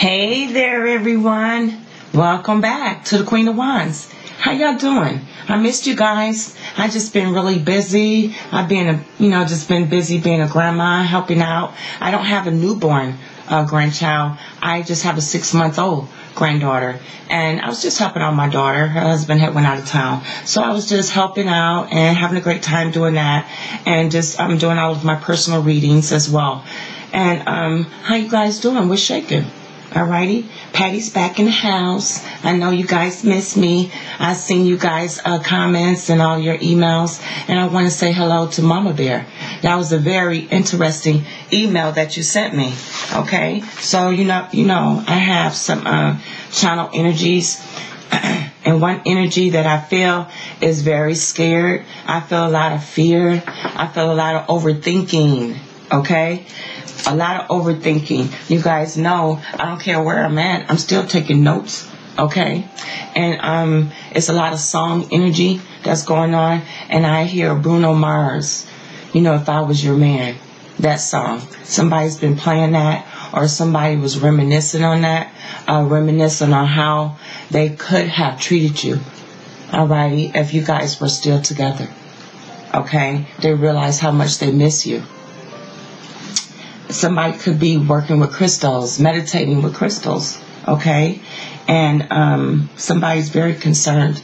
Hey there, everyone. Welcome back to the Queen of Wands. How y'all doing? I missed you guys. I just been really busy. I've been, just been busy being a grandma, helping out. I don't have a newborn grandchild. I just have a 6-month-old granddaughter. And I was just helping out my daughter. Her husband had went out of town. So I was just helping out and having a great time doing that. And just doing all of my personal readings as well. And how you guys doing? We're shaking. Alrighty, Patty's back in the house. I know you guys miss me. I've seen you guys' comments and all your emails, and I want to say hello to Mama Bear. That was a very interesting email that you sent me. Okay, so you know, I have some channel energies, and one energy that I feel is very scared. I feel a lot of fear. I feel a lot of overthinking. Okay. A lot of overthinking. You guys know, I don't care where I'm at, I'm still taking notes, okay? And it's a lot of song energy that's going on, and I hear Bruno Mars, If I Was Your Man, that song. Somebody's been playing that, or somebody was reminiscing on that, reminiscing on how they could have treated you, alrighty, if you guys were still together, okay? They realize how much they miss you. Somebody could be working with crystals, meditating with crystals, okay? And somebody's very concerned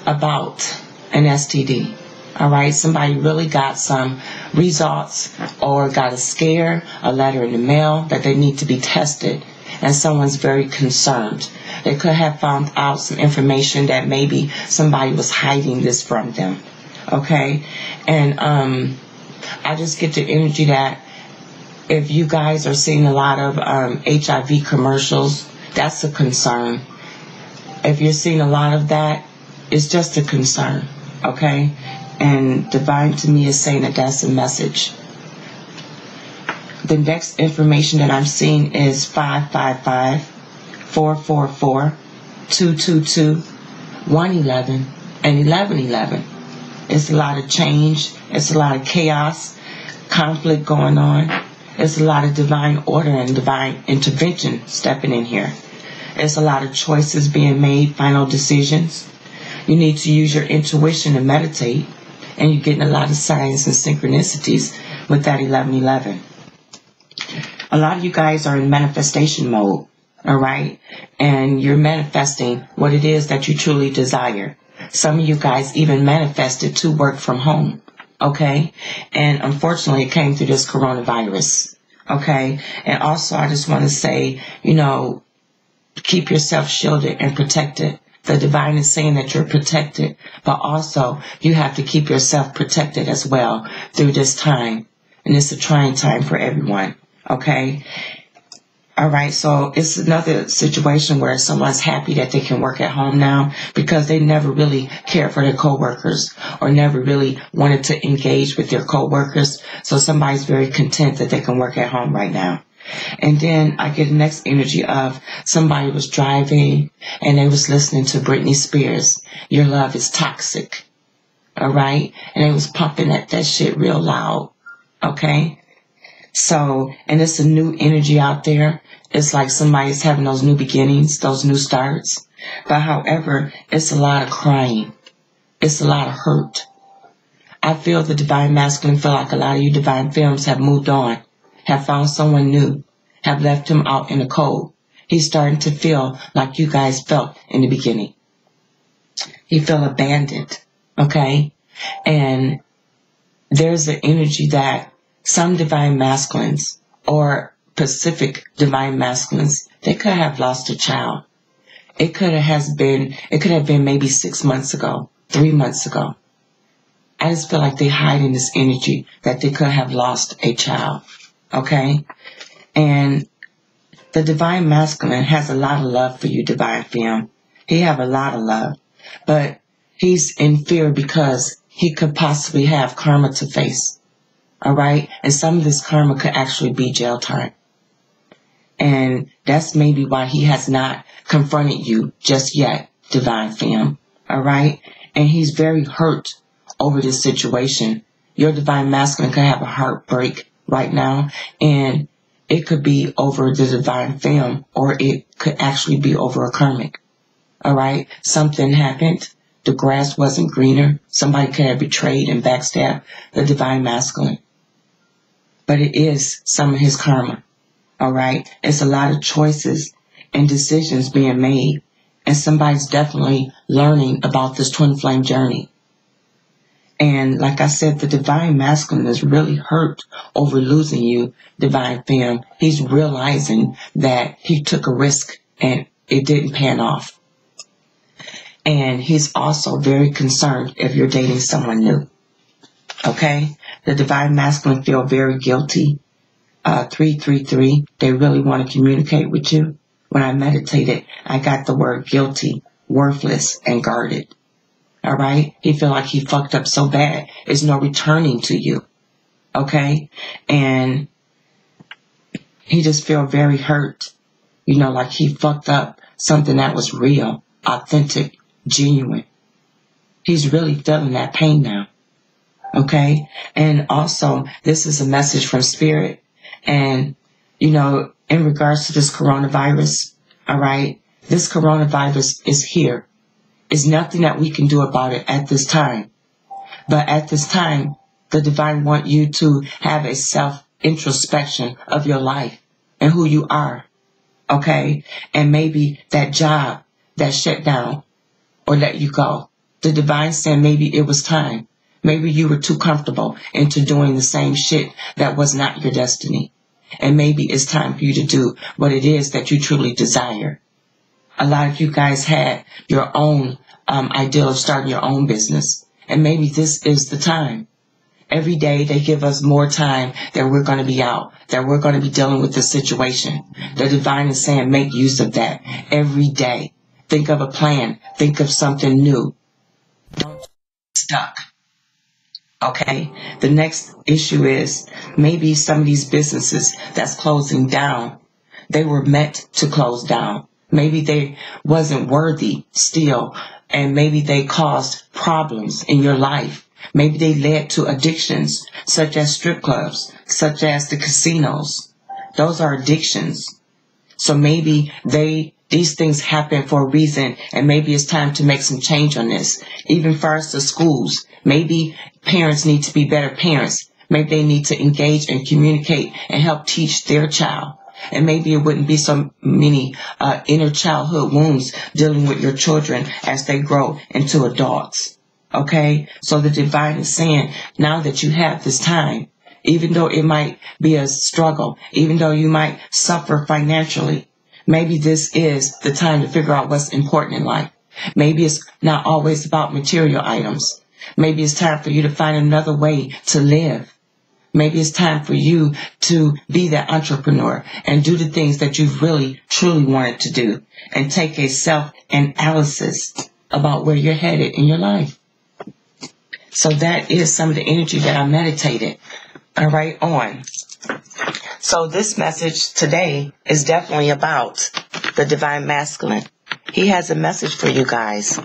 about an STD, all right? Somebody really got some results or got a scare, a letter in the mail that they need to be tested, and someone's very concerned. They could have found out some information that maybe somebody was hiding this from them, okay? And I just get the energy that if you guys are seeing a lot of HIV commercials, that's a concern. If you're seeing a lot of that, it's just a concern, okay? And Divine to me is saying that that's a message. The next information that I'm seeing is 555-444-222-111 and 1111. It's a lot of change. It's a lot of chaos, conflict going on. It's a lot of divine order and divine intervention stepping in here. It's a lot of choices being made, final decisions. You need to use your intuition and meditate, and you're getting a lot of signs and synchronicities with that 1111. A lot of you guys are in manifestation mode, all right? And you're manifesting what it is that you truly desire. Some of you guys even manifested to work from home. Okay, and unfortunately it came through this coronavirus, okay? And also I just want to say, keep yourself shielded and protected. The divine is saying that you're protected, but also you have to keep yourself protected as well through this time. And it's a trying time for everyone, okay? All right, so it's another situation where someone's happy that they can work at home now because they never really cared for their coworkers or never really wanted to engage with their coworkers. So somebody's very content that they can work at home right now. And then I get the next energy of somebody was driving and they was listening to Britney Spears. Your love is toxic. All right, and they was pumping that shit real loud. Okay. So, and it's a new energy out there. It's like somebody's having those new beginnings, those new starts. But however, it's a lot of crying. It's a lot of hurt. I feel the divine masculine feel like a lot of you divine femmes have moved on, have found someone new, have left him out in the cold. He's starting to feel like you guys felt in the beginning. He felt abandoned, okay? And there's an energy that some divine masculines or Pacific divine masculines, they could have lost a child. It could have been maybe 6 months ago, 3 months ago. I just feel like they hide in this energy that they could have lost a child. Okay? And the divine masculine has a lot of love for you, divine femme. He have a lot of love. But he's in fear because he could possibly have karma to face. All right? And some of this karma could actually be jail time. And that's maybe why he has not confronted you just yet, divine femme. All right? And he's very hurt over this situation. Your divine masculine could have a heartbreak right now. And It could be over the divine femme, or it could actually be over a karmic. All right? Something happened. The grass wasn't greener. Somebody could have betrayed and backstabbed the divine masculine. But it is some of his karma. All right? It's a lot of choices and decisions being made. And somebody's definitely learning about this twin flame journey. And like I said, the divine masculine is really hurt over losing you, divine femme. He's realizing that he took a risk and it didn't pan off. And he's also very concerned if you're dating someone new. Okay? The divine masculine feel very guilty. 333, they really want to communicate with you. When I meditated, I got the word guilty, worthless, and guarded. All right? He feel like he fucked up so bad. There's no returning to you. Okay? And he just feel very hurt. You know, like he fucked up something that was real, authentic, genuine. He's really feeling that pain now. Okay? And also, this is a message from Spirit. And, you know, in regards to this coronavirus, all right, this coronavirus is here. There's nothing that we can do about it at this time. But at this time, the divine want you to have a self-introspection of your life and who you are. Okay? And maybe that job that shut down or let you go. The divine said maybe it was time. Maybe you were too comfortable into doing the same shit that was not your destiny. And maybe it's time for you to do what it is that you truly desire. A lot of you guys had your own idea of starting your own business. And maybe this is the time. Every day they give us more time that we're going to be out, that we're going to be dealing with this situation. The divine is saying make use of that every day. Think of a plan. Think of something new. Don't get stuck. Okay? The next issue is maybe some of these businesses that's closing down, they were meant to close down. Maybe they wasn't worthy still, and maybe they caused problems in your life. Maybe they led to addictions, such as strip clubs, such as the casinos. Those are addictions. So maybe these things happen for a reason, and maybe it's time to make some change on this. Even first the schools. Maybe parents need to be better parents. Maybe they need to engage and communicate and help teach their child. And maybe it wouldn't be so many inner childhood wounds dealing with your children as they grow into adults. Okay? So the divine is saying, now that you have this time, even though it might be a struggle, even though you might suffer financially, maybe this is the time to figure out what's important in life. Maybe it's not always about material items. Maybe it's time for you to find another way to live. Maybe it's time for you to be that entrepreneur and do the things that you've really, truly wanted to do, and take a self-analysis about where you're headed in your life. So that is some of the energy that I meditated. All right, on. So this message today is definitely about the divine masculine. He has a message for you guys.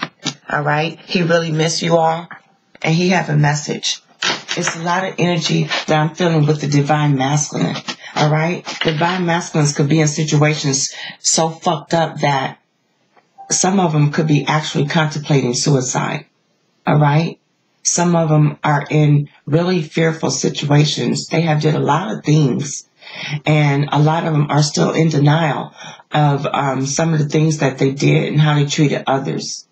All right? He really miss you all, and he have a message. It's a lot of energy that I'm feeling with the divine masculine. All right? Divine masculines could be in situations so fucked up that some of them could be actually contemplating suicide. All right? Some of them are in really fearful situations. They have did a lot of things, and a lot of them are still in denial of some of the things that they did and how they treated others.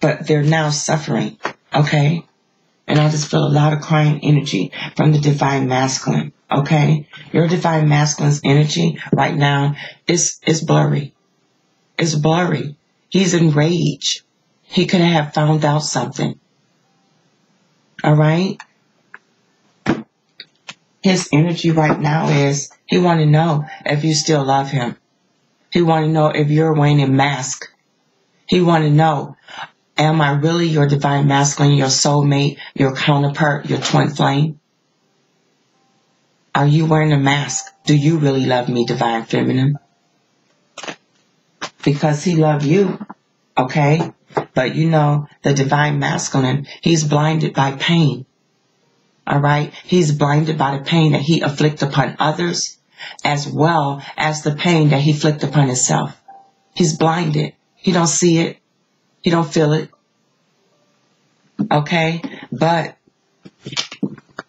But they're now suffering. Okay? And I just feel a lot of crying energy from the divine masculine. Okay? Your divine masculine's energy right now is blurry. It's blurry. He's in rage. He could have found out something. All right? His energy right now is he want to know if you still love him. He want to know if you're wearing a mask. He want to know, am I really your divine masculine, your soulmate, your counterpart, your twin flame? Are you wearing a mask? Do you really love me, divine feminine? Because he loves you, okay? But you know, the divine masculine, he's blinded by pain. All right? He's blinded by the pain that he afflicts upon others, as well as the pain that he inflicted upon himself. He's blinded. He don't see it. He don't feel it. Okay? But,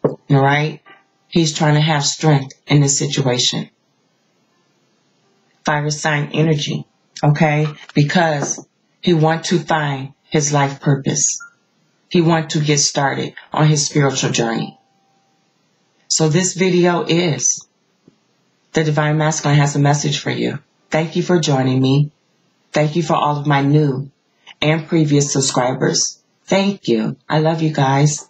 all right, he's trying to have strength in this situation. Fire sign energy. Okay? Because he wants to find his life purpose. He wants to get started on his spiritual journey. So this video is the Divine Masculine has a message for you. Thank you for joining me. Thank you for all of my new and previous subscribers. Thank you. I love you guys.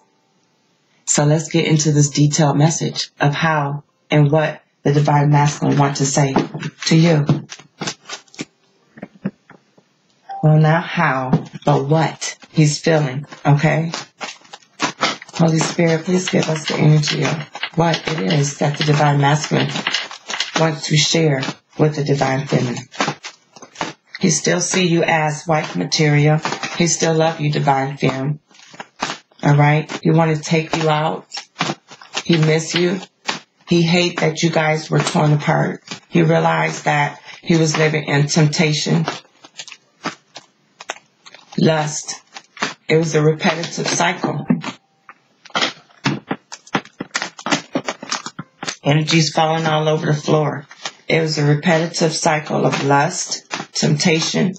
So let's get into this detailed message of how and what the Divine Masculine wants to say to you. Well, not how, but what he's feeling, okay? Holy Spirit, please give us the energy of what it is that the Divine Masculine wants to share with the Divine Feminine. He still see you as wife material. He still love you, Divine Femme. All right? He want to take you out. He miss you. He hate that you guys were torn apart. He realized that he was living in temptation, lust. It was a repetitive cycle. Energy's falling all over the floor. It was a repetitive cycle of lust, temptation,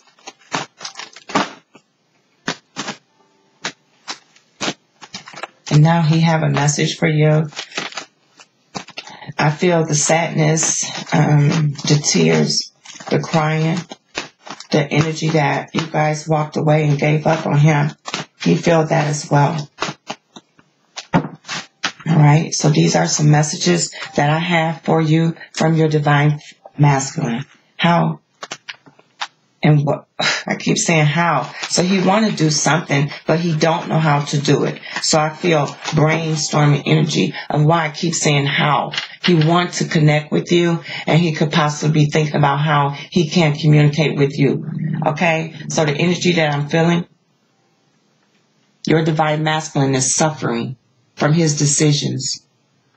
and now he have a message for you. I feel the sadness, the tears, the crying, the energy that you guys walked away and gave up on him. He feel that as well. All right, so these are some messages that I have for you from your Divine Masculine. How and what? I keep saying how. So he want to do something, but he don't know how to do it. So I feel brainstorming energy of why I keep saying how. He wants to connect with you, and he could possibly be thinking about how he can communicate with you. Okay, so the energy that I'm feeling, your Divine Masculine is suffering from his decisions,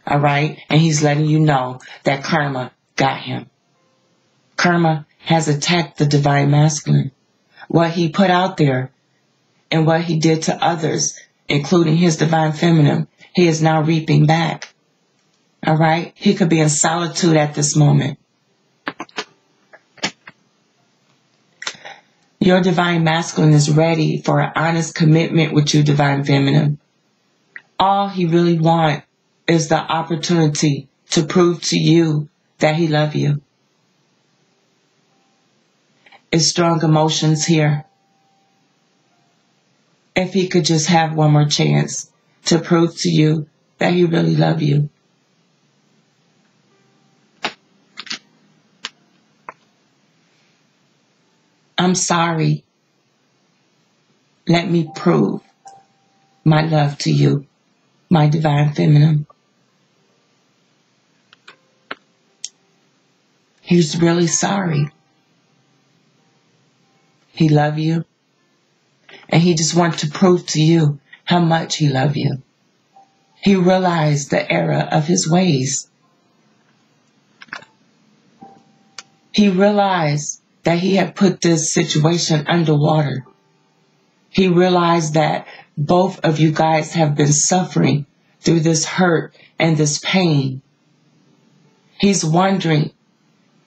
all right? And he's letting you know that karma got him. Karma has attacked the Divine Masculine. What he put out there and what he did to others, including his Divine Feminine, he is now reaping back, all right? He could be in solitude at this moment. Your Divine Masculine is ready for an honest commitment with you, Divine Feminine. All he really wants is the opportunity to prove to you that he loves you. It's strong emotions here. If he could just have one more chance to prove to you that he really loves you. I'm sorry. Let me prove my love to you, my Divine Feminine. He's really sorry. He loves you, and he just wants to prove to you how much he loves you. He realized the error of his ways. He realized that he had put this situation underwater. He realized that both of you guys have been suffering through this hurt and this pain. He's wondering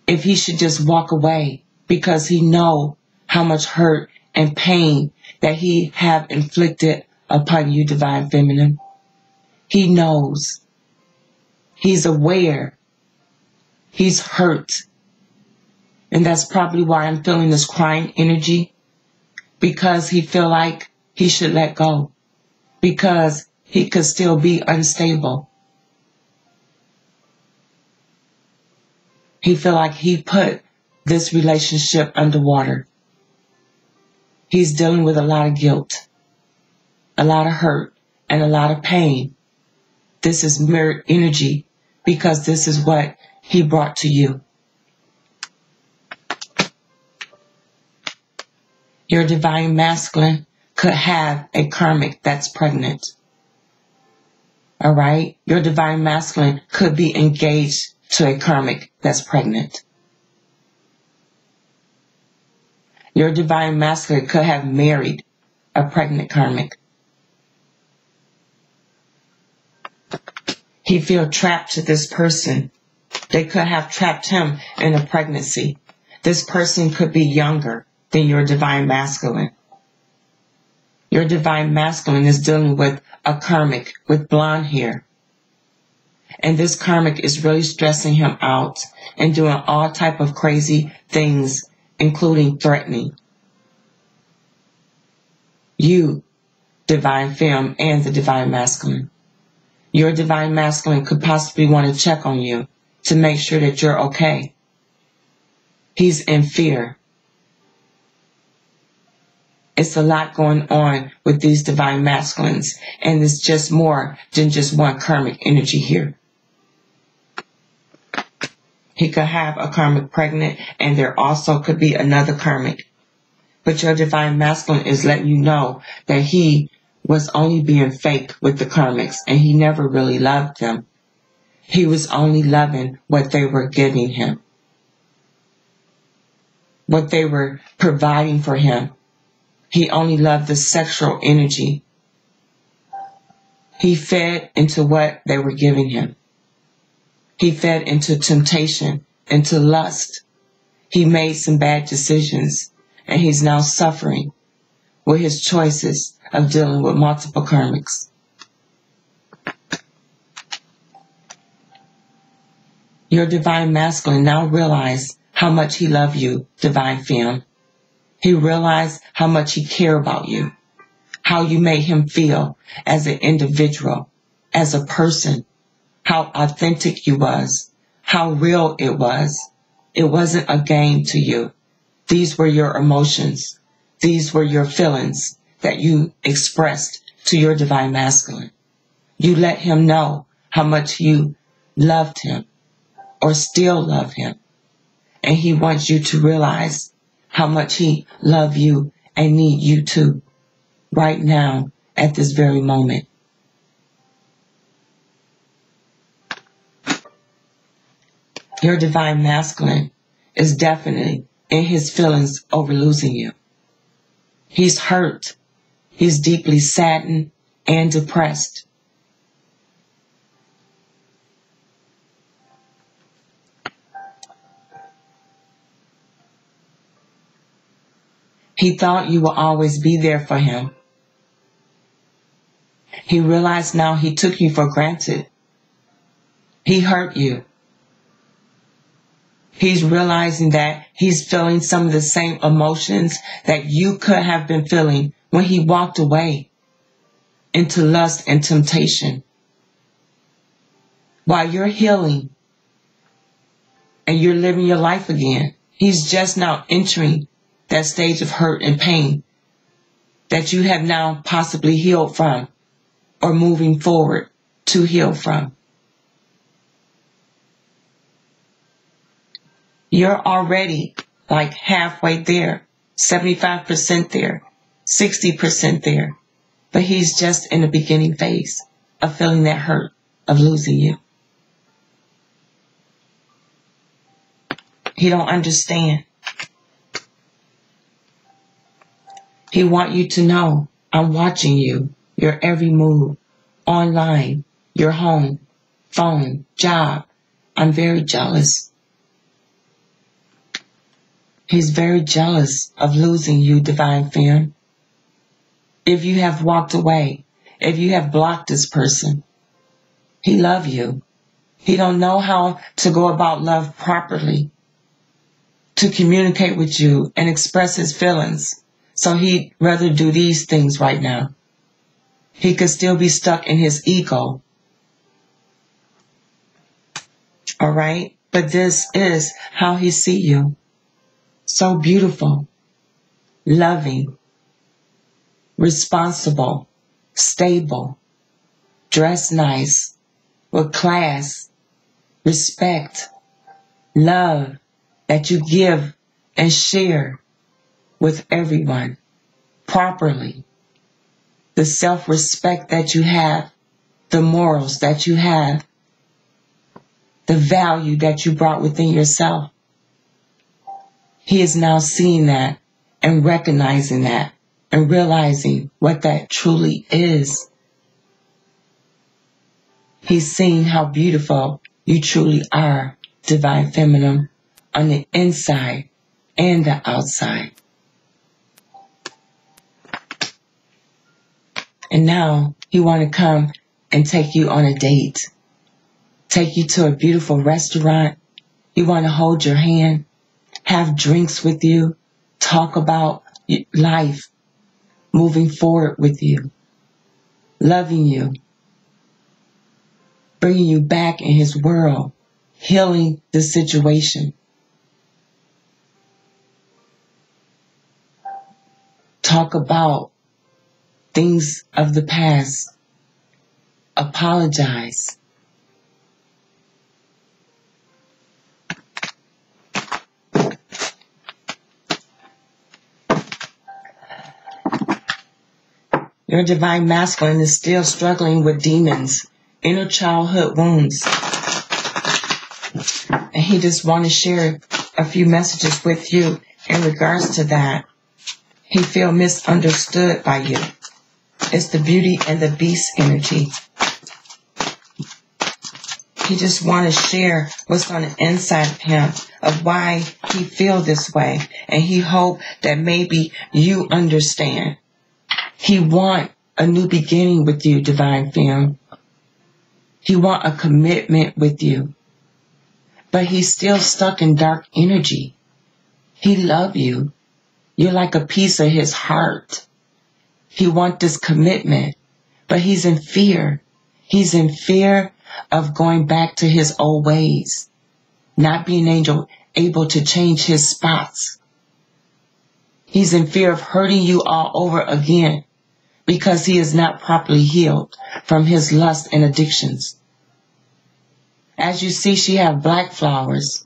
if he should just walk away because he knows how much hurt and pain that he have inflicted upon you, Divine Feminine. He knows. He's aware. He's hurt. And that's probably why I'm feeling this crying energy, because he feel like he should let go, because he could still be unstable. He feel like he put this relationship underwater. He's dealing with a lot of guilt, a lot of hurt, and a lot of pain. This is mirror energy because this is what he brought to you. Your Divine Masculine could have a karmic that's pregnant. All right? Your Divine Masculine could be engaged to a karmic that's pregnant. Your divine masculine could have married a pregnant karmic. He feels trapped to this person. They could have trapped him in a pregnancy. This person could be younger than your divine masculine. Your divine masculine is dealing with a karmic with blonde hair. And this karmic is really stressing him out and doing all type of crazy things, including threatening. You, divine femme, and the divine masculine. Your divine masculine could possibly want to check on you to make sure that you're okay. He's in fear. It's a lot going on with these divine masculines, and it's just more than just one karmic energy here. He could have a karmic pregnant, and there also could be another karmic. But your divine masculine is letting you know that he was only being fake with the karmics, and he never really loved them. He was only loving what they were giving him, what they were providing for him. He only loved the sexual energy. He fed into what they were giving him. He fed into temptation, into lust. He made some bad decisions, and he's now suffering with his choices of dealing with multiple karmics. Your divine masculine now realized how much he loved you, divine femme. He realized how much he cared about you, how you made him feel as an individual, as a person, how authentic you was, how real it was. It wasn't a game to you. These were your emotions. These were your feelings that you expressed to your divine masculine. You let him know how much you loved him or still love him. And he wants you to realize how much he loves you and need you too, right now, at this very moment. Your divine masculine is definitely in his feelings over losing you. He's hurt. He's deeply saddened and depressed. He thought you would always be there for him. He realized now he took you for granted. He hurt you. He's realizing that he's feeling some of the same emotions that you could have been feeling when he walked away into lust and temptation. While you're healing and you're living your life again, he's just now entering that stage of hurt and pain that you have now possibly healed from or moving forward to heal from. You're already like halfway there, 75% there, 60% there, but he's just in the beginning phase of feeling that hurt of losing you. He don't understand. He want you to know, I'm watching you, your every move, online, your home, phone, job. I'm very jealous. He's very jealous of losing you, divine femme. If you have walked away, if you have blocked this person, he loves you. He don't know how to go about love properly, to communicate with you and express his feelings. So he'd rather do these things right now. He could still be stuck in his ego. All right? But this is how he sees you. So beautiful, loving, responsible, stable, dressed nice, with class, respect, love that you give and share with everyone properly. The self-respect that you have, the morals that you have, the value that you brought within yourself. He is now seeing that and recognizing that and realizing what that truly is. He's seeing how beautiful you truly are, Divine Feminine, on the inside and the outside. And now he want to come and take you on a date, take you to a beautiful restaurant. He want to hold your hand, have drinks with you, talk about life, moving forward with you, loving you, bringing you back in his world, healing the situation. Talk about things of the past. Apologize. Your Divine Masculine is still struggling with demons, inner childhood wounds. And he just want to share a few messages with you in regards to that. He feel misunderstood by you. It's the Beauty and the Beast energy. He just want to share what's on the inside of him, of why he feel this way. And he hope that maybe you understand. He want a new beginning with you, Divine Femme. He want a commitment with you. But he's still stuck in dark energy. He love you. You're like a piece of his heart. He want this commitment, but he's in fear. He's in fear of going back to his old ways, not being able to change his spots. He's in fear of hurting you all over again because he is not properly healed from his lust and addictions. As you see, she have black flowers.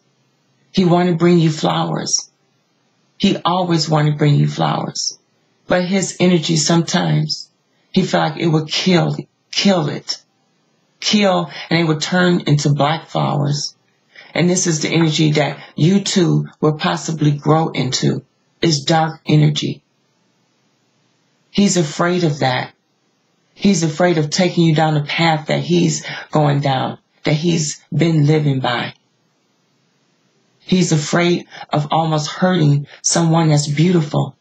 He want to bring you flowers. He always want to bring you flowers. But his energy sometimes, he feel like it would kill, and it would turn into black flowers. And this is the energy that you two will possibly grow into, is dark energy. He's afraid of that. He's afraid of taking you down the path that he's going down, that he's been living by. He's afraid of almost hurting someone that's beautiful.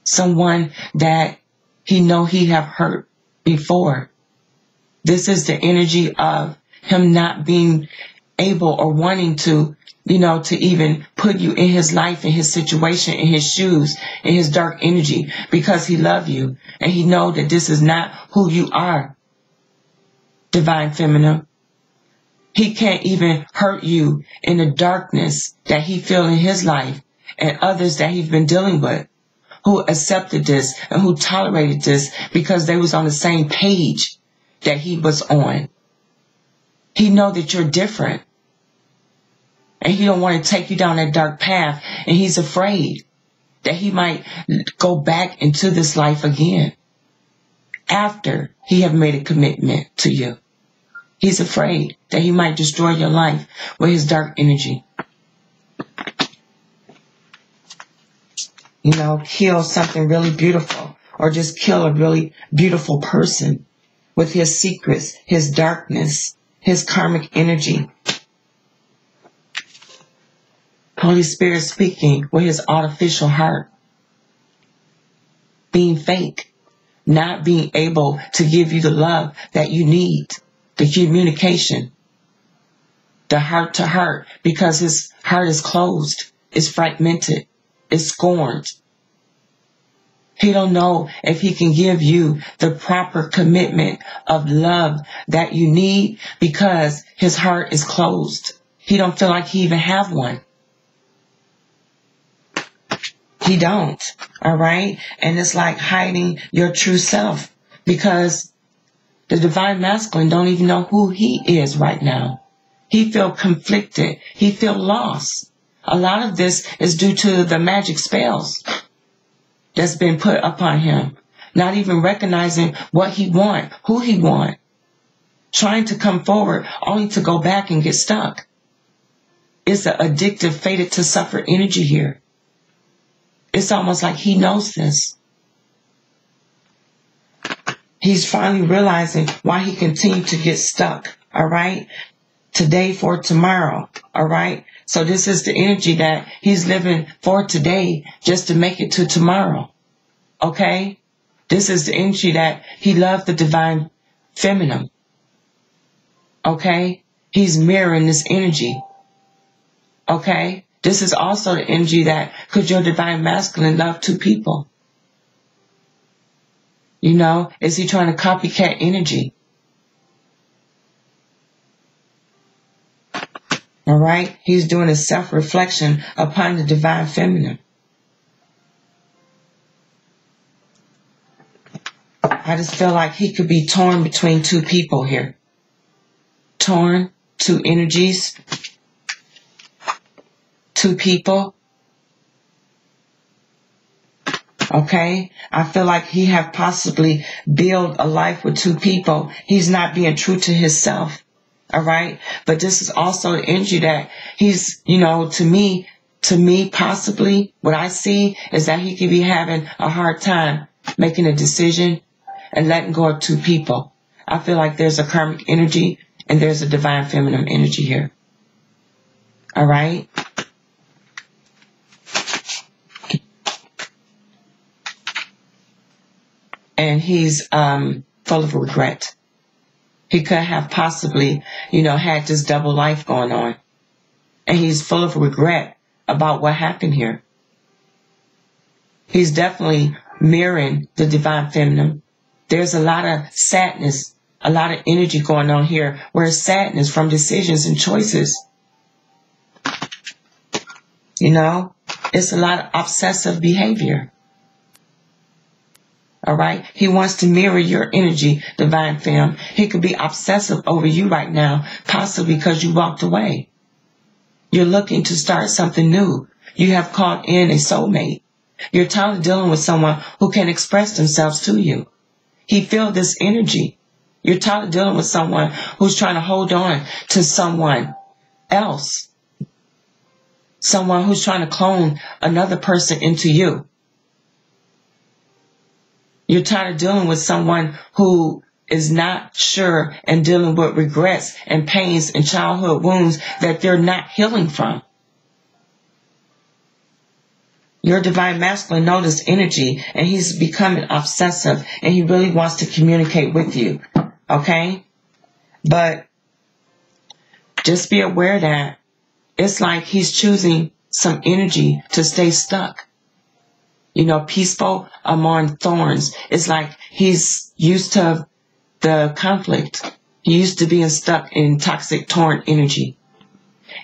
Someone that he know he have hurt before. This is the energy of him not being able or wanting to, to even put you in his life, in his situation, in his shoes, in his dark energy, because he love you and he know that this is not who you are, Divine Feminine. He can't even hurt you in the darkness that he feel in his life and others that he's been dealing with, who accepted this and who tolerated this because they was on the same page that he was on. He know that you're different. And he don't want to take you down that dark path. And he's afraid that he might go back into this life again after he have made a commitment to you. He's afraid that he might destroy your life with his dark energy. Kill something really beautiful, or just kill a really beautiful person with his secrets, his darkness, his karmic energy. Holy Spirit speaking with his artificial heart. Being fake, not being able to give you the love that you need, the communication, the heart to heart, because his heart is closed, is fragmented, is scorned. He don't know if he can give you the proper commitment of love that you need because his heart is closed. He don't feel like he even have one. He don't, all right? And it's like hiding your true self because the Divine Masculine don't even know who he is right now. He feel conflicted. He feel lost. A lot of this is due to the magic spells that's been put upon him. Not even recognizing what he want, who he want. trying to come forward only to go back and get stuck. It's an addictive, fated to suffer energy here. It's almost like he knows this. He's finally realizing why he continued to get stuck, all right? Today for tomorrow, all right? So this is the energy that he's living for today just to make it to tomorrow, okay? This is the energy that he loved the divine feminine, okay? He's mirroring this energy, okay? This is also the energy that could your divine masculine love two people? You know, is he trying to copycat energy? All right? He's doing a self-reflection upon the divine feminine. I just feel like he could be torn between two people here. Torn, two energies, two people. Okay? I feel like he have possibly built a life with two people. He's not being true to himself. All right? But this is also the energy that he's, you know, to me, possibly, what I see is that he could be having a hard time making a decision and letting go of two people. I feel like there's a karmic energy and there's a divine feminine energy here. All right? And he's full of regret. He could have possibly, you know, had this double life going on. And he's full of regret about what happened here. He's definitely mirroring the divine feminine. There's a lot of sadness, a lot of energy going on here, where it's sadness from decisions and choices. You know, it's a lot of obsessive behavior. All right. He wants to mirror your energy, divine femme. He could be obsessive over you right now, possibly because you walked away. You're looking to start something new. You have caught in a soulmate. You're tired of dealing with someone who can express themselves to you. He feels this energy. You're tired of dealing with someone who's trying to hold on to someone else. Someone who's trying to clone another person into you. You're tired of dealing with someone who is not sure and dealing with regrets and pains and childhood wounds that they're not healing from. Your divine masculine knows this energy and he's becoming obsessive and he really wants to communicate with you. Okay? But just be aware that it's like he's choosing some energy to stay stuck. You know, peaceful among thorns. It's like he's used to the conflict. He used to being stuck in toxic, torn energy.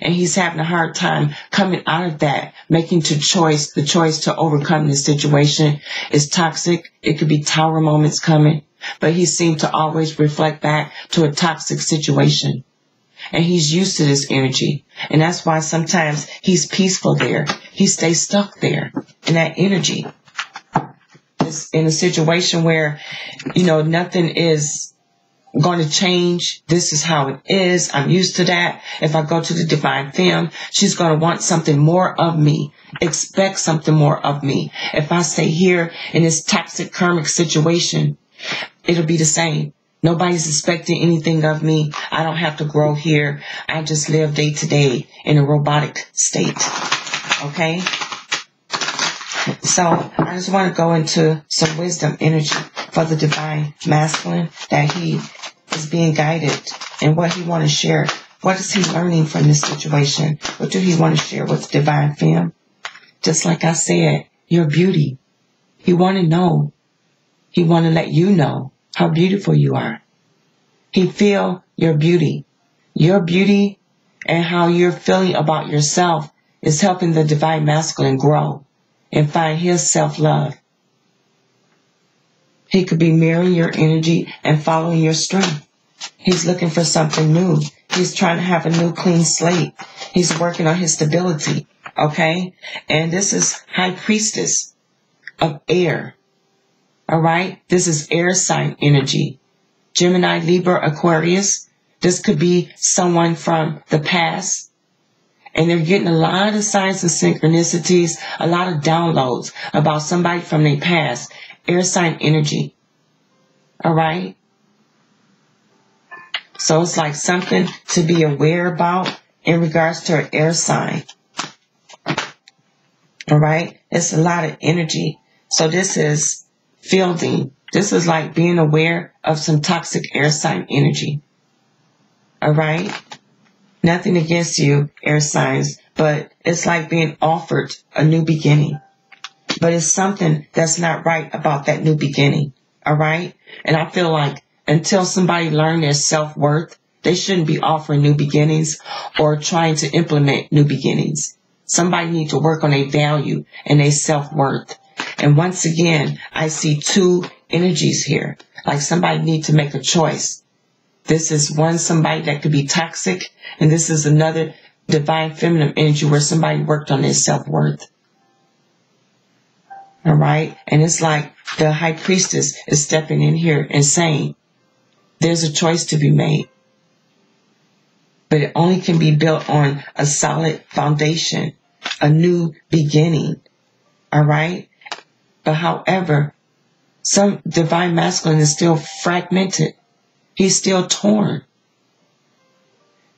And he's having a hard time coming out of that, making the choice to overcome this situation is toxic. It could be tower moments coming, but he seemed to always reflect back to a toxic situation. And he's used to this energy. And that's why sometimes he's peaceful there. He stays stuck there in that energy. It's in a situation where, you know, nothing is going to change. This is how it is. I'm used to that. If I go to the divine femme, she's going to want something more of me. Expect something more of me. If I stay here in this toxic karmic situation, it'll be the same. Nobody's expecting anything of me. I don't have to grow here. I just live day to day in a robotic state. Okay? So I just want to go into some wisdom energy for the divine masculine, that he is being guided and what he want to share. What is he learning from this situation? What do he want to share with the divine femme? Just like I said, your beauty. He want to know. He want to let you know how beautiful you are. He feel your beauty. Your beauty and how you're feeling about yourself is helping the divine masculine grow and find his self-love. He could be mirroring your energy and following your strength. He's looking for something new. He's trying to have a new clean slate. He's working on his stability. Okay? And this is High Priestess of air. All right? This is air sign energy. Gemini, Libra, Aquarius. This could be someone from the past. And they're getting a lot of signs and synchronicities, a lot of downloads about somebody from their past. Air sign energy. All right? So it's like something to be aware about in regards to an air sign. All right? It's a lot of energy. So this is fielding. This is like being aware of some toxic air sign energy. All right? Nothing against you, air signs, but it's like being offered a new beginning. But it's something that's not right about that new beginning. All right? And I feel like until somebody learns their self-worth, they shouldn't be offering new beginnings or trying to implement new beginnings. Somebody needs to work on their value and their self-worth. And once again, I see two energies here. Like somebody needs to make a choice. This is one somebody that could be toxic, and this is another divine feminine energy where somebody worked on their self-worth. All right? And it's like the high priestess is stepping in here and saying, there's a choice to be made. But it only can be built on a solid foundation, a new beginning. All right? But however, some divine masculine is still fragmented. He's still torn.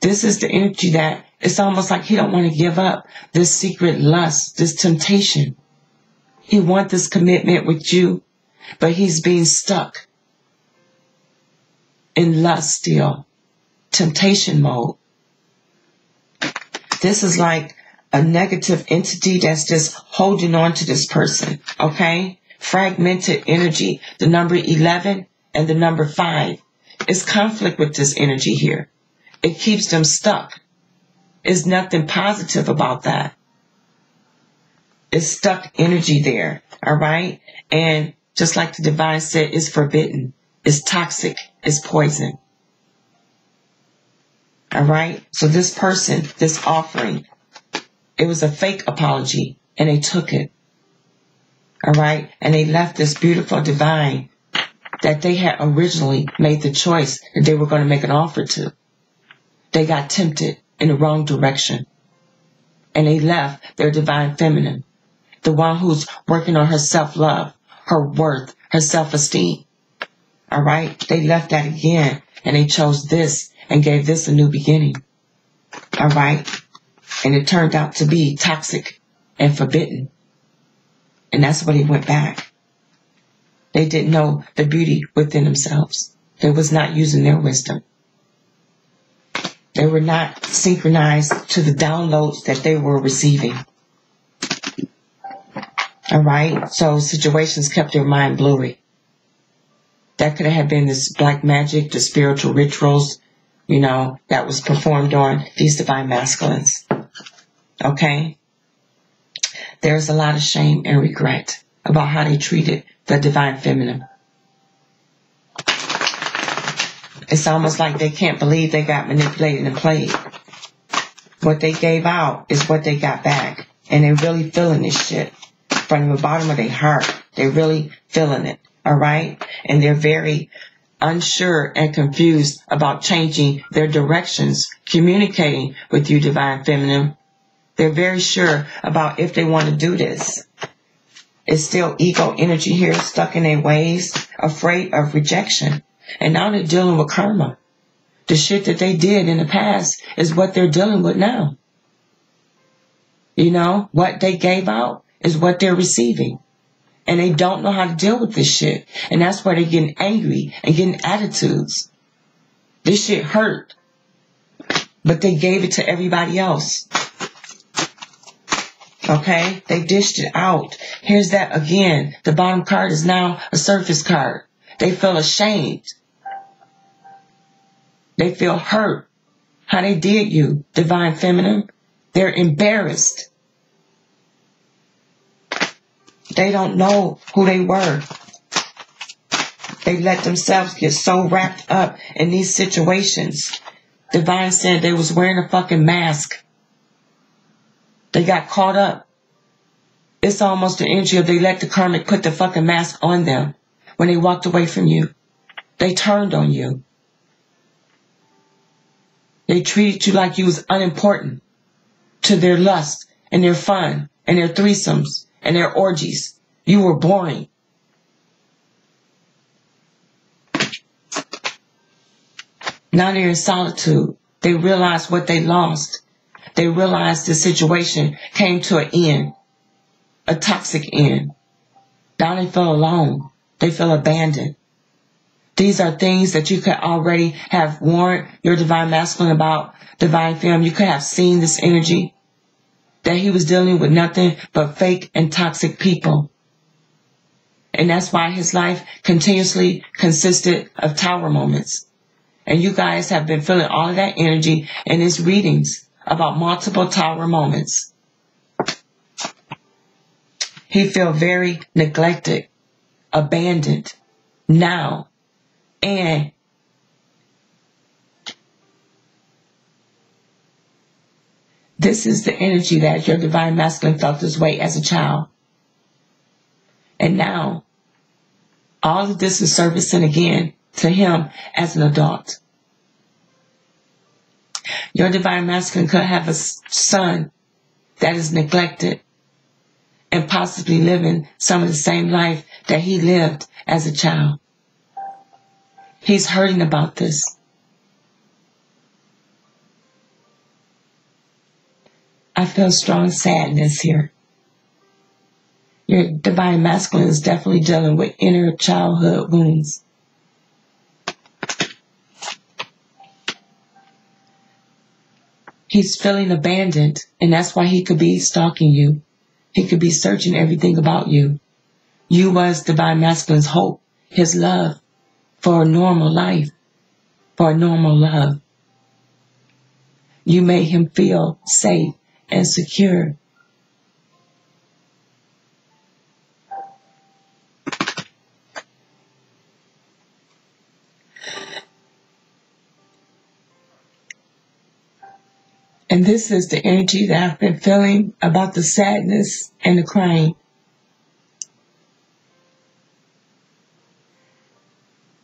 This is the energy that it's almost like he don't want to give up this secret lust, this temptation. He wants this commitment with you, but he's being stuck in lust still, temptation mode. This is like a negative entity that's just holding on to this person, okay? Fragmented energy, the number 11 and the number 5. It's conflict with this energy here. It keeps them stuck. There's nothing positive about that. It's stuck energy there, all right? And just like the divine said, it's forbidden. It's toxic. It's poison. All right? So this person, this offering, it was a fake apology, and they took it. All right? And they left this beautiful divine that they had originally made the choice that they were going to make an offer to. They got tempted in the wrong direction. And they left their divine feminine, the one who's working on her self-love, her worth, her self-esteem. All right? They left that again, and they chose this and gave this a new beginning. All right? And it turned out to be toxic and forbidden. And that's why they went back. They didn't know the beauty within themselves. They was not using their wisdom. They were not synchronized to the downloads that they were receiving. All right? So situations kept their mind blurry. That could have been this black magic, the spiritual rituals, that was performed on these divine masculines. Okay? There's a lot of shame and regret about how they treated the divine feminine. It's almost like they can't believe they got manipulated and played. What they gave out is what they got back. And they're really feeling this shit. From the bottom of their heart, they're really feeling it. All right? And they're very unsure and confused about changing their directions, communicating with you, divine feminine. They're very sure about if they want to do this. It's still ego energy here, stuck in their ways, afraid of rejection. And now they're dealing with karma. The shit that they did in the past is what they're dealing with now. What they gave out is what they're receiving. And they don't know how to deal with this shit. And that's why they're getting angry and getting attitudes. This shit hurt. But they gave it to everybody else. Okay? They dished it out. Here's that again. The bottom card is now a surface card. They feel ashamed. They feel hurt. How they did you, divine feminine. They're embarrassed. They don't know who they were. They let themselves get so wrapped up in these situations. Divine said they was wearing a fucking mask. They got caught up. It's almost the energy of they let the karmic put the fucking mask on them when they walked away from you. They turned on you. They treated you like you was unimportant to their lust and their fun and their threesomes and their orgies. You were boring. Now they're in solitude. They realize what they lost. They realize the situation came to an end, a toxic end. Now they feel alone. They feel abandoned. These are things that you could already have warned your divine masculine about, divine femme. You could have seen this energy, that he was dealing with nothing but fake and toxic people. And that's why his life continuously consisted of tower moments. And you guys have been feeling all of that energy in his readings about multiple tower moments. He feels very neglected, abandoned now. And this is the energy that your divine masculine felt this way as a child. And now, all of this is servicing again to him as an adult. Your divine masculine could have a son that is neglected and possibly living some of the same life that he lived as a child. He's hurting about this. I feel strong sadness here. Your divine masculine is definitely dealing with inner childhood wounds. He's feeling abandoned, and that's why he could be stalking you. He could be searching everything about you. You was divine masculine's hope, his love for a normal life, for a normal love. You made him feel safe and secure. And this is the energy that I've been feeling about the sadness and the crying.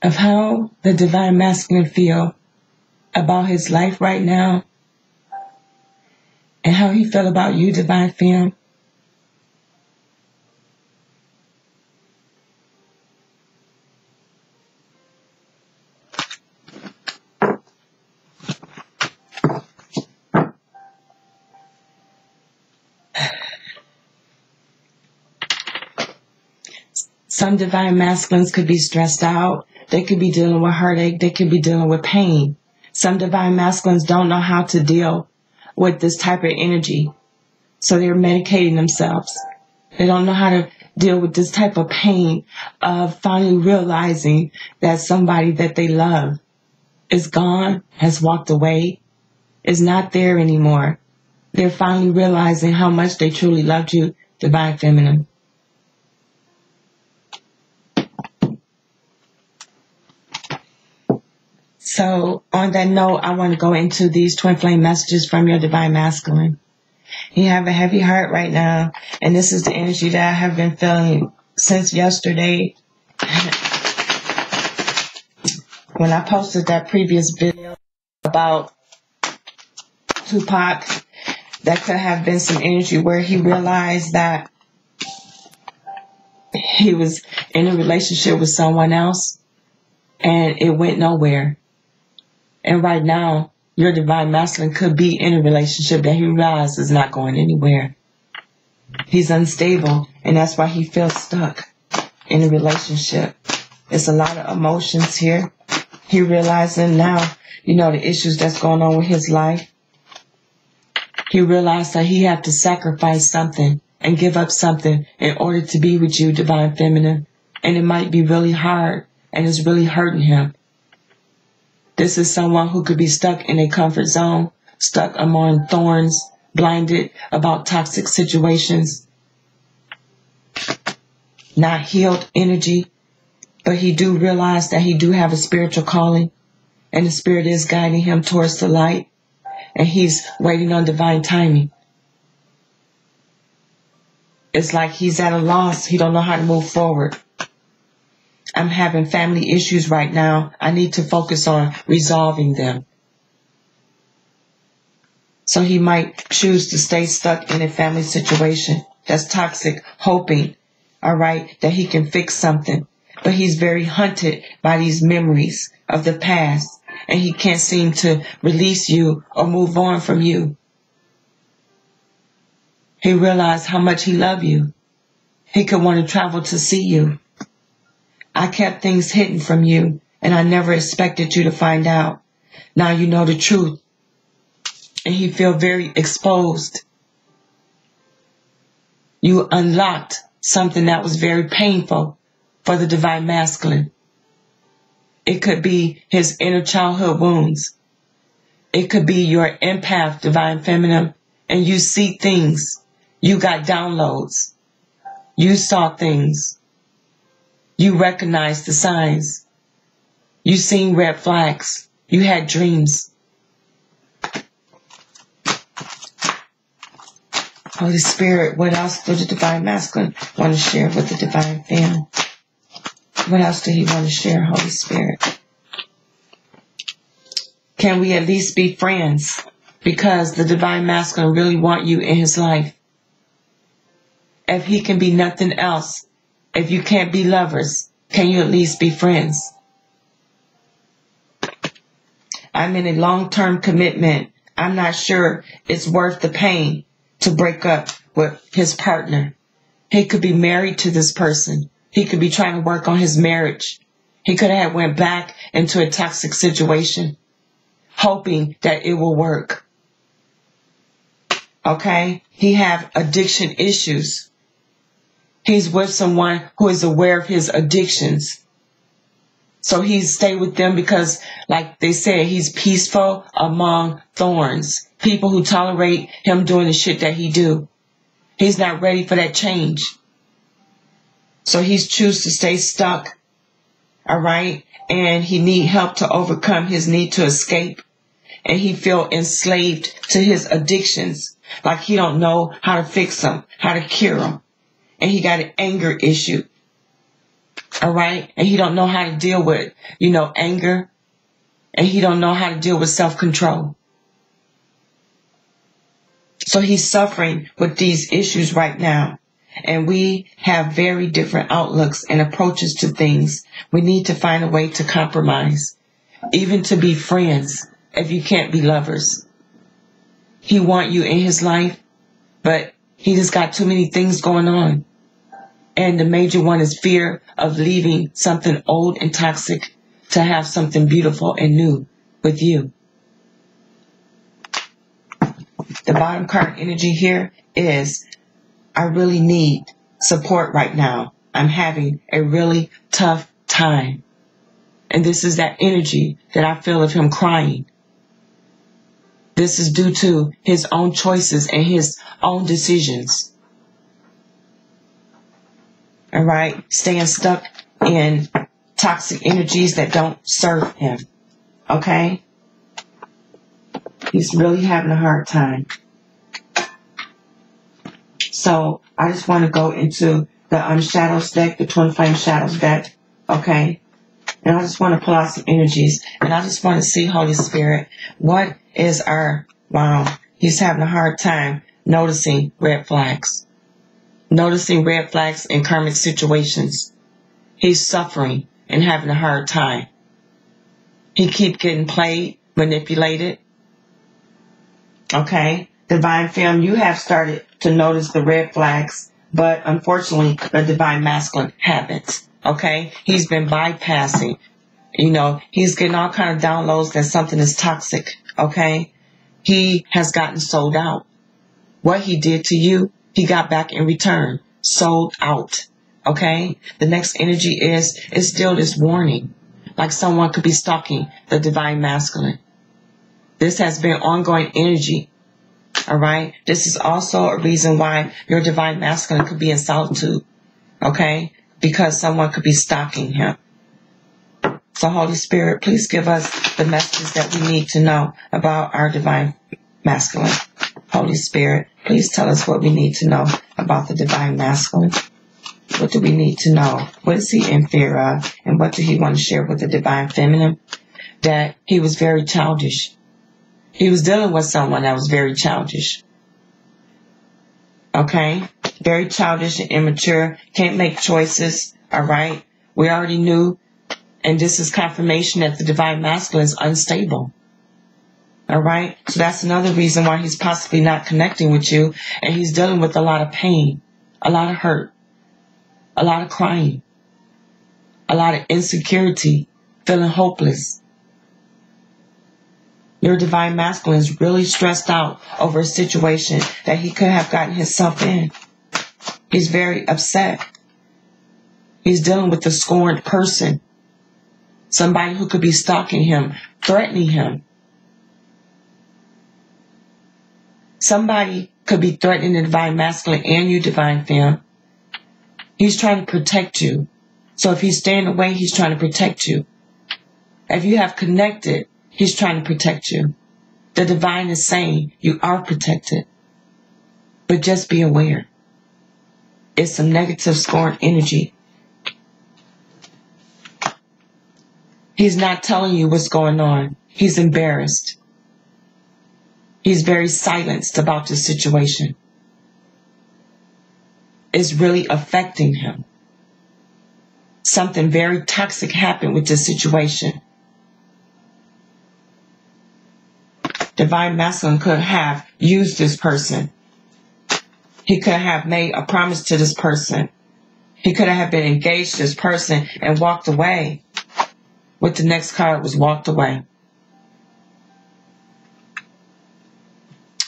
Of how the divine masculine feel about his life right now and how he felt about you, divine femme. Some divine masculines could be stressed out. They could be dealing with heartache. They could be dealing with pain. Some divine masculines don't know how to deal with this type of energy. So they're medicating themselves. They don't know how to deal with this type of pain of finally realizing that somebody that they love is gone, has walked away, is not there anymore. They're finally realizing how much they truly loved you, divine feminine. So on that note, I want to go into these twin flame messages from your divine masculine. You have a heavy heart right now, and this is the energy that I have been feeling since yesterday. When I posted that previous video about Tupac, that could have been some energy where he realized that he was in a relationship with someone else and it went nowhere. And right now, your divine masculine could be in a relationship that he realizes is not going anywhere. He's unstable, and that's why he feels stuck in a relationship. It's a lot of emotions here. He realizing now, the issues that's going on with his life. He realized that he had to sacrifice something and give up something in order to be with you, divine feminine. And it might be really hard, and it's really hurting him. This is someone who could be stuck in a comfort zone, stuck among thorns, blinded about toxic situations, not healed energy, but he do realize that he do have a spiritual calling, and the spirit is guiding him towards the light, and he's waiting on divine timing. It's like he's at a loss. He don't know how to move forward. I'm having family issues right now. I need to focus on resolving them. So he might choose to stay stuck in a family situation that's toxic, hoping, all right, that he can fix something. But he's very hunted by these memories of the past, and he can't seem to release you or move on from you. He realized how much he loved you. He could want to travel to see you. I kept things hidden from you, and I never expected you to find out. Now you know the truth. And he feel very exposed. You unlocked something that was very painful for the divine masculine. It could be his inner childhood wounds. It could be your empath, divine feminine, and you see things. You got downloads. You saw things. You recognized the signs. You seen red flags. You had dreams. Holy Spirit, what else do the divine masculine want to share with the divine feminine? What else do he want to share, Holy Spirit? Can we at least be friends? Because the divine masculine really want you in his life. If he can be nothing else, if you can't be lovers, can you at least be friends? I'm in a long-term commitment. I'm not sure it's worth the pain to break up with his partner. He could be married to this person. He could be trying to work on his marriage. He could have went back into a toxic situation, hoping that it will work. Okay? He have addiction issues. He's with someone who is aware of his addictions. So he stay with them because, like they said, he's peaceful among thorns. People who tolerate him doing the shit that he do. He's not ready for that change. So he's choose to stay stuck. All right? And he need help to overcome his need to escape. And he feel enslaved to his addictions. Like he don't know how to fix them, how to cure them. And he got an anger issue. All right? And he don't know how to deal with, anger. And he don't know how to deal with self-control. So he's suffering with these issues right now. And we have very different outlooks and approaches to things. We need to find a way to compromise. Even to be friends if you can't be lovers. He want you in his life, but he just got too many things going on. And the major one is fear of leaving something old and toxic to have something beautiful and new with you. The bottom card energy here is, I really need support right now. I'm having a really tough time. And this is that energy that I feel of him crying. This is due to his own choices and his own decisions. All right? Staying stuck in toxic energies that don't serve him. Okay? He's really having a hard time. So I just want to go into the Shadows deck, the Twin Flame Shadows deck. Okay? And I just want to pull out some energies. And I just want to see, Holy Spirit, what is wow, he's having a hard time noticing red flags. Noticing red flags in karmic situations. He's suffering and having a hard time. He keep getting played, manipulated. Okay? Divine Femme, you have started to notice the red flags, but unfortunately, the Divine Masculine haven't. Okay? He's been bypassing. He's getting all kind of downloads that something is toxic. Okay? He has gotten sold out. What he did to you, he got back in return. Sold out. Okay? The next energy is still this warning. Like someone could be stalking the Divine Masculine. This has been ongoing energy. Alright? This is also a reason why your Divine Masculine could be in solitude. Okay? Because someone could be stalking him. So Holy Spirit, please give us the messages that we need to know about our Divine Masculine. Holy Spirit, please tell us what we need to know about the Divine Masculine. What do we need to know? What is he in fear of? And what do he want to share with the divine feminine? That he was very childish. He was dealing with someone that was very childish. Okay? Very childish and immature. Can't make choices. All right? We already knew. And this is confirmation that the divine masculine is unstable. All right? So that's another reason why he's possibly not connecting with you. And he's dealing with a lot of pain, a lot of hurt, a lot of crying, a lot of insecurity, feeling hopeless. Your divine masculine is really stressed out over a situation that he could have gotten himself in. He's very upset. He's dealing with a scorned person. Somebody who could be stalking him, threatening him. Somebody could be threatening the divine masculine and you, divine femme. He's trying to protect you. So if he's staying away, he's trying to protect you. If you have connected, he's trying to protect you. The divine is saying you are protected. But just be aware. It's some negative scorn energy. He's not telling you what's going on. He's embarrassed. He's very silenced about this situation. It's really affecting him. Something very toxic happened with this situation. Divine masculine could have used this person. He could have made a promise to this person. He could have been engaged to this person and walked away. With the next card was walked away.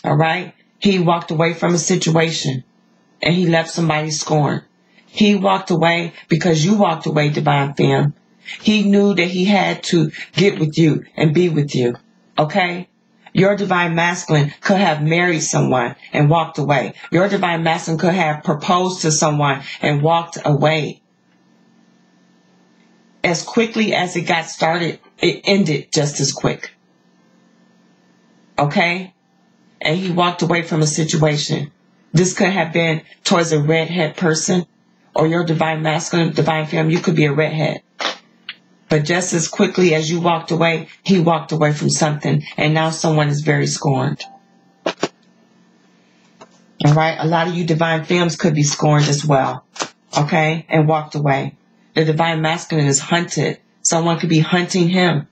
All right? He walked away from a situation and he left somebody scorned. He walked away because you walked away, divine femme. He knew that he had to get with you and be with you. Okay? Your divine masculine could have married someone and walked away. Your divine masculine could have proposed to someone and walked away. As quickly as it got started, it ended just as quick. Okay? And he walked away from a situation. This could have been towards a redhead person or your divine masculine, divine femme. You could be a redhead. But just as quickly as you walked away, he walked away from something. And now someone is very scorned. All right? A lot of you divine femmes could be scorned as well. Okay? And walked away. The divine masculine is hunted. Someone could be hunting him.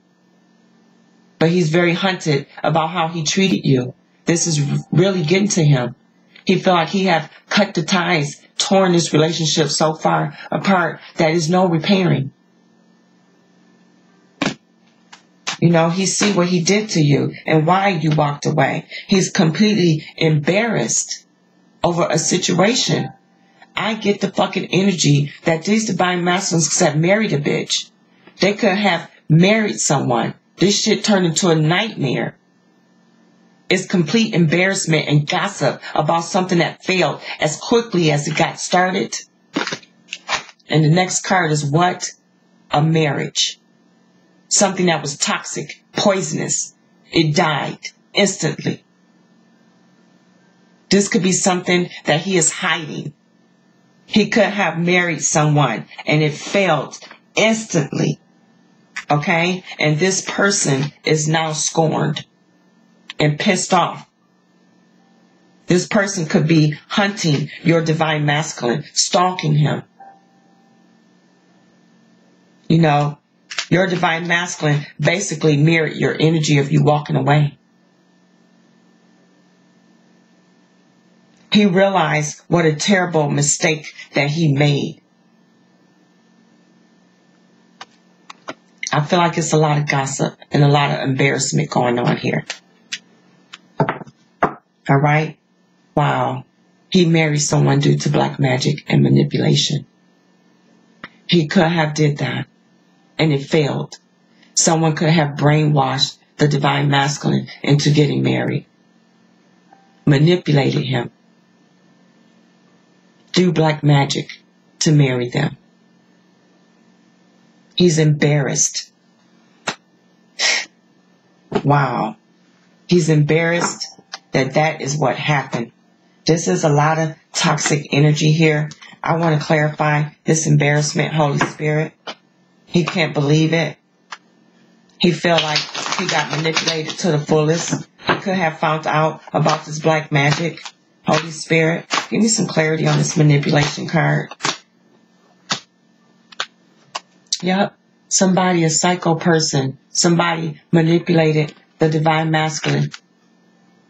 But he's very hunted about how he treated you. This is really getting to him. He felt like he have cut the ties, torn this relationship so far apart that there's no repairing. You know, he see what he did to you and why you walked away. He's completely embarrassed over a situation. I get the fucking energy that these divine masculines could have married a bitch. They could have married someone. This shit turned into a nightmare. It's complete embarrassment and gossip about something that failed as quickly as it got started. And the next card is what? A marriage. Something that was toxic, poisonous. It died instantly. This could be something that he is hiding. He could have married someone and it failed instantly. Okay? And this person is now scorned and pissed off. This person could be hunting your divine masculine, stalking him. You know, your divine masculine basically mirrored your energy of you walking away. He realized what a terrible mistake that he made. I feel like it's a lot of gossip and a lot of embarrassment going on here. All right? Wow. He married someone due to black magic and manipulation. He could have did that. And it failed. Someone could have brainwashed the divine masculine into getting married. Manipulated him through black magic to marry them. He's embarrassed. Wow. He's embarrassed that is what happened. This is a lot of toxic energy here. I want to clarify this embarrassment, Holy Spirit. He can't believe it. He felt like he got manipulated to the fullest. He could have found out about this black magic. Holy Spirit, give me some clarity on this manipulation card. Yep. Somebody, a psycho person, somebody manipulated the divine masculine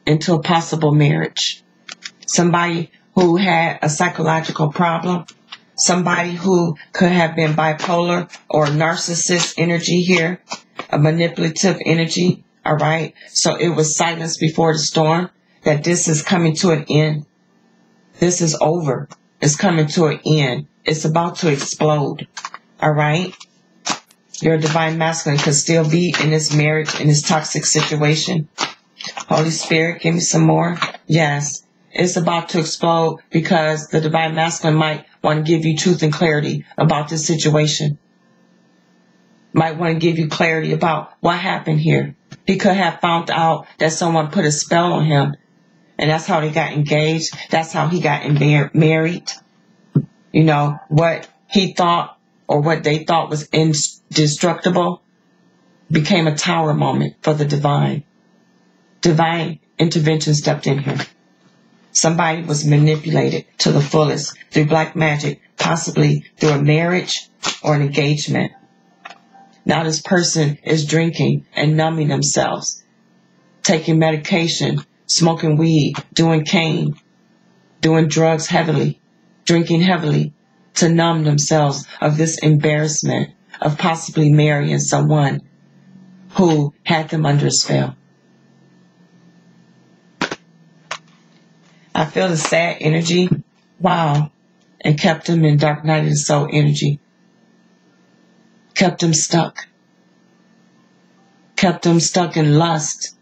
into a possible marriage. Somebody who had a psychological problem. Somebody who could have been bipolar or narcissist energy here. A manipulative energy. All right. So it was silence before the storm. That this is coming to an end. This is over. It's coming to an end. It's about to explode. All right. Your divine masculine could still be in this marriage, in this toxic situation. Holy Spirit, give me some more. Yes. It's about to explode because the divine masculine might want to give you truth and clarity about this situation. Might want to give you clarity about what happened here. He could have found out that someone put a spell on him. And that's how they got engaged. That's how he got married. You know, what he thought or what they thought was indestructible became a tower moment for the divine. Divine intervention stepped in here. Somebody was manipulated to the fullest through black magic, possibly through a marriage or an engagement. Now this person is drinking and numbing themselves, taking medication, smoking weed, doing cane, doing drugs heavily, drinking heavily to numb themselves of this embarrassment of possibly marrying someone who had them under a spell. I feel the sad energy. Wow. And kept him in dark night of the soul energy. Kept him stuck. Kept him stuck in lust,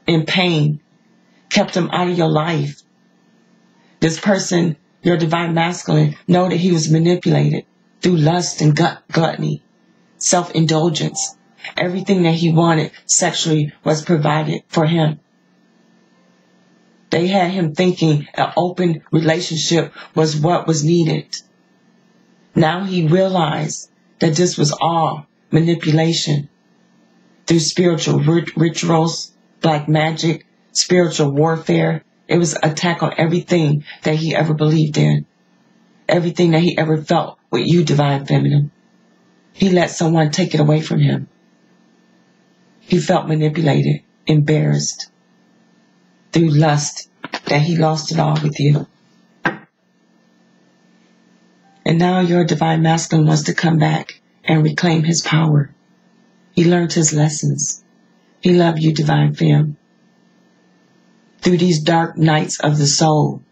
in pain. Kept him out of your life. This person, your divine masculine, know that he was manipulated through lust and gluttony, self-indulgence. Everything that he wanted sexually was provided for him. They had him thinking an open relationship was what was needed. Now he realized that this was all manipulation through spiritual rituals, black magic, spiritual warfare. It was an attack on everything that he ever believed in, everything that he ever felt with you, divine feminine. He let someone take it away from him. He felt manipulated, embarrassed, through lust, that he lost it all with you. And now your divine masculine wants to come back and reclaim his power. He learned his lessons. He loved you, divine femme. Through these dark nights of the soul,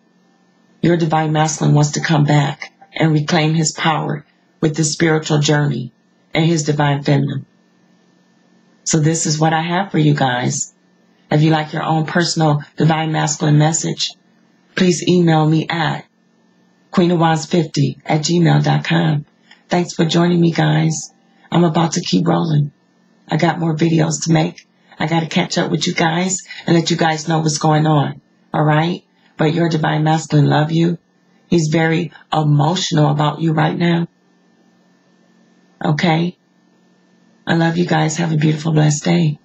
your divine masculine wants to come back and reclaim his power with this spiritual journey and his divine feminine. So this is what I have for you guys. If you like your own personal divine masculine message, please email me at queenofwands50@gmail.com. Thanks for joining me, guys. I'm about to keep rolling. I got more videos to make. I got to catch up with you guys and let you guys know what's going on. All right? But your divine masculine love you. He's very emotional about you right now. Okay? I love you guys. Have a beautiful, blessed day.